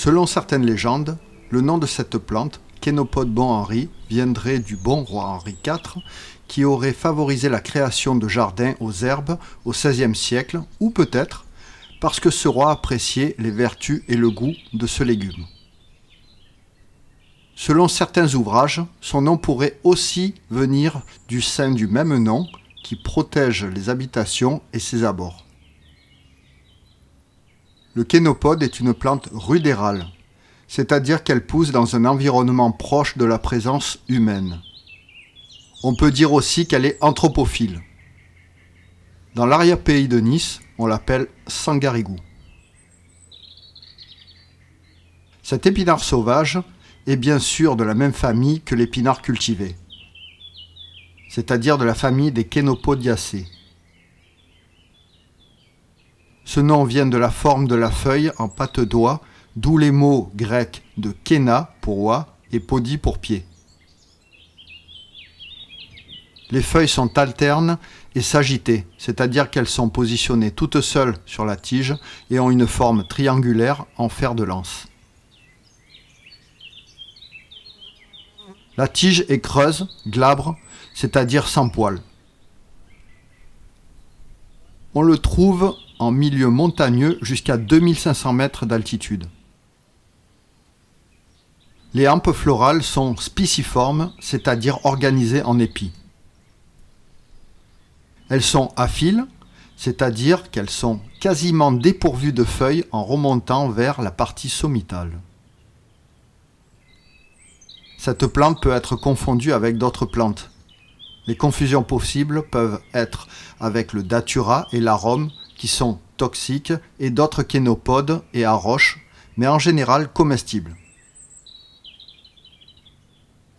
Selon certaines légendes, le nom de cette plante, Chénopode bon Henri, viendrait du bon roi Henri IV, qui aurait favorisé la création de jardins aux herbes au XVIe siècle, ou peut-être parce que ce roi appréciait les vertus et le goût de ce légume. Selon certains ouvrages, son nom pourrait aussi venir du saint du même nom qui protège les habitations et ses abords. Le chénopode est une plante rudérale, c'est-à-dire qu'elle pousse dans un environnement proche de la présence humaine. On peut dire aussi qu'elle est anthropophile. Dans l'arrière-pays de Nice, on l'appelle sangarigou. Cet épinard sauvage est bien sûr de la même famille que l'épinard cultivé, c'est-à-dire de la famille des Chenopodiaceae. Ce nom vient de la forme de la feuille en patte d'oie, d'où les mots grecs de kéna pour oie et podi pour pied. Les feuilles sont alternes et sagittées, c'est-à-dire qu'elles sont positionnées toutes seules sur la tige et ont une forme triangulaire en fer de lance. La tige est creuse, glabre, c'est-à-dire sans poils. On le trouve en milieu montagneux jusqu'à 2500 mètres d'altitude. Les hampes florales sont spiciformes, c'est-à-dire organisées en épis. Elles sont à fil, c'est-à-dire qu'elles sont quasiment dépourvues de feuilles en remontant vers la partie sommitale. Cette plante peut être confondue avec d'autres plantes. Les confusions possibles peuvent être avec le datura et l'arôme qui sont toxiques et d'autres chénopodes et arroches, mais en général comestibles.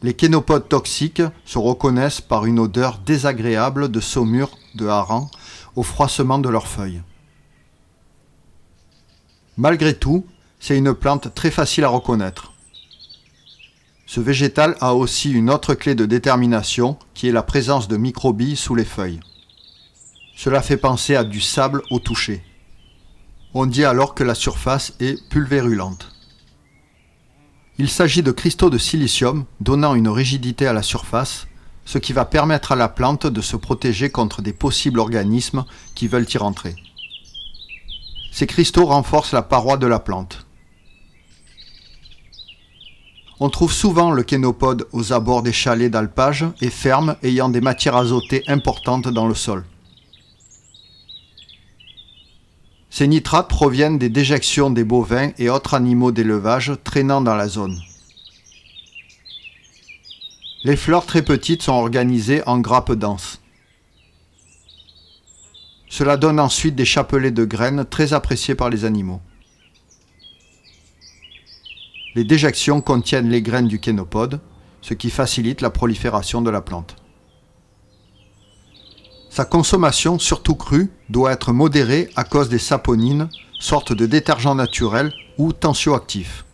Les chénopodes toxiques se reconnaissent par une odeur désagréable de saumure de hareng au froissement de leurs feuilles. Malgré tout, c'est une plante très facile à reconnaître. Ce végétal a aussi une autre clé de détermination qui est la présence de microbilles sous les feuilles. Cela fait penser à du sable au toucher. On dit alors que la surface est pulvérulente. Il s'agit de cristaux de silicium donnant une rigidité à la surface, ce qui va permettre à la plante de se protéger contre des possibles organismes qui veulent y rentrer. Ces cristaux renforcent la paroi de la plante. On trouve souvent le chénopode aux abords des chalets d'alpage et fermes ayant des matières azotées importantes dans le sol. Ces nitrates proviennent des déjections des bovins et autres animaux d'élevage traînant dans la zone. Les fleurs très petites sont organisées en grappes denses. Cela donne ensuite des chapelets de graines très appréciés par les animaux. Les déjections contiennent les graines du chénopode, ce qui facilite la prolifération de la plante. Sa consommation, surtout crue, doit être modérée à cause des saponines, sorte de détergents naturels ou tensioactifs.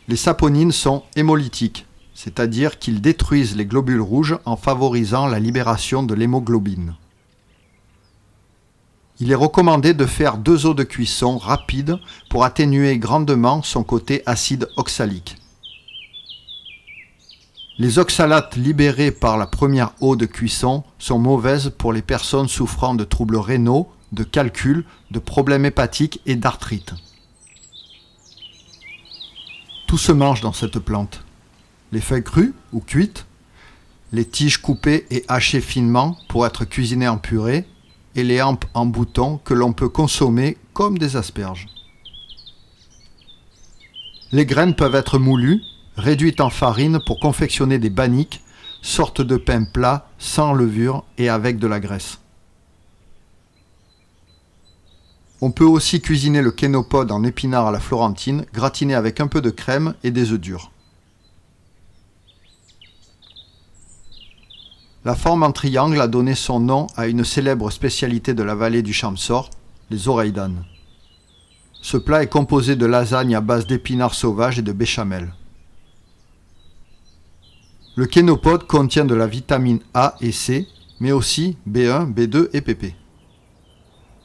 Les saponines sont hémolytiques, c'est-à-dire qu'ils détruisent les globules rouges en favorisant la libération de l'hémoglobine. Il est recommandé de faire 2 eaux de cuisson rapides pour atténuer grandement son côté acide oxalique. Les oxalates libérés par la première eau de cuisson sont mauvaises pour les personnes souffrant de troubles rénaux, de calcul, de problèmes hépatiques et d'arthrite. Tout se mange dans cette plante. Les feuilles crues ou cuites, les tiges coupées et hachées finement pour être cuisinées en purée, et les hampes en boutons que l'on peut consommer comme des asperges. Les graines peuvent être moulues, réduites en farine pour confectionner des banniques, sorte de pain plat sans levure et avec de la graisse. On peut aussi cuisiner le chénopode en épinard à la florentine, gratiné avec un peu de crème et des œufs durs. La forme en triangle a donné son nom à une célèbre spécialité de la vallée du Champsaur, les oreilles d'âne. Ce plat est composé de lasagne à base d'épinards sauvages et de béchamel. Le chénopode contient de la vitamine A et C, mais aussi B1, B2 et PP.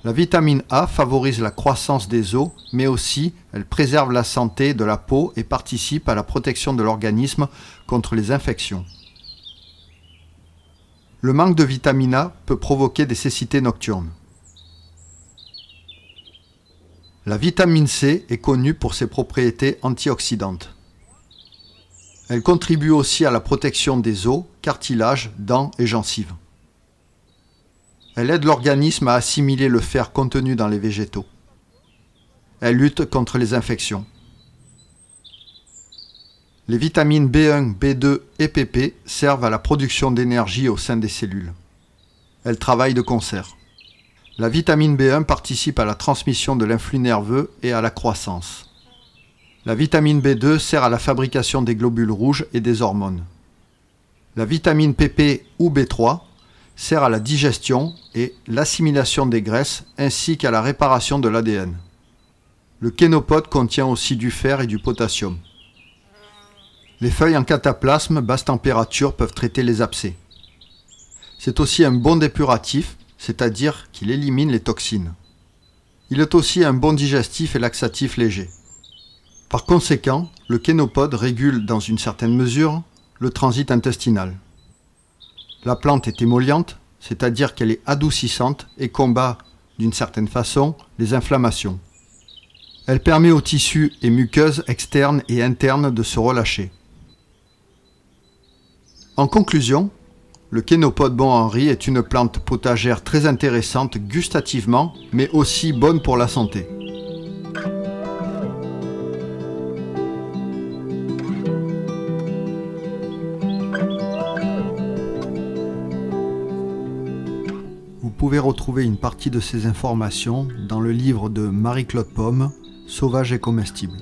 La vitamine A favorise la croissance des os, mais aussi elle préserve la santé de la peau et participe à la protection de l'organisme contre les infections. Le manque de vitamine A peut provoquer des cécités nocturnes. La vitamine C est connue pour ses propriétés antioxydantes. Elle contribue aussi à la protection des os, cartilages, dents et gencives. Elle aide l'organisme à assimiler le fer contenu dans les végétaux. Elle lutte contre les infections. Les vitamines B1, B2 et PP servent à la production d'énergie au sein des cellules. Elles travaillent de concert. La vitamine B1 participe à la transmission de l'influx nerveux et à la croissance. La vitamine B2 sert à la fabrication des globules rouges et des hormones. La vitamine PP ou B3 sert à la digestion et l'assimilation des graisses ainsi qu'à la réparation de l'ADN. Le kénopode contient aussi du fer et du potassium. Les feuilles en cataplasme basse température peuvent traiter les abcès. C'est aussi un bon dépuratif, c'est-à-dire qu'il élimine les toxines. Il est aussi un bon digestif et laxatif léger. Par conséquent, le kénopode régule dans une certaine mesure le transit intestinal. La plante est émolliente, c'est-à-dire qu'elle est adoucissante et combat, d'une certaine façon, les inflammations. Elle permet aux tissus et muqueuses externes et internes de se relâcher. En conclusion, le kénopode Bon Henri est une plante potagère très intéressante gustativement, mais aussi bonne pour la santé. Vous pouvez retrouver une partie de ces informations dans le livre de Marie-Claude Pomme, Sauvage et comestible.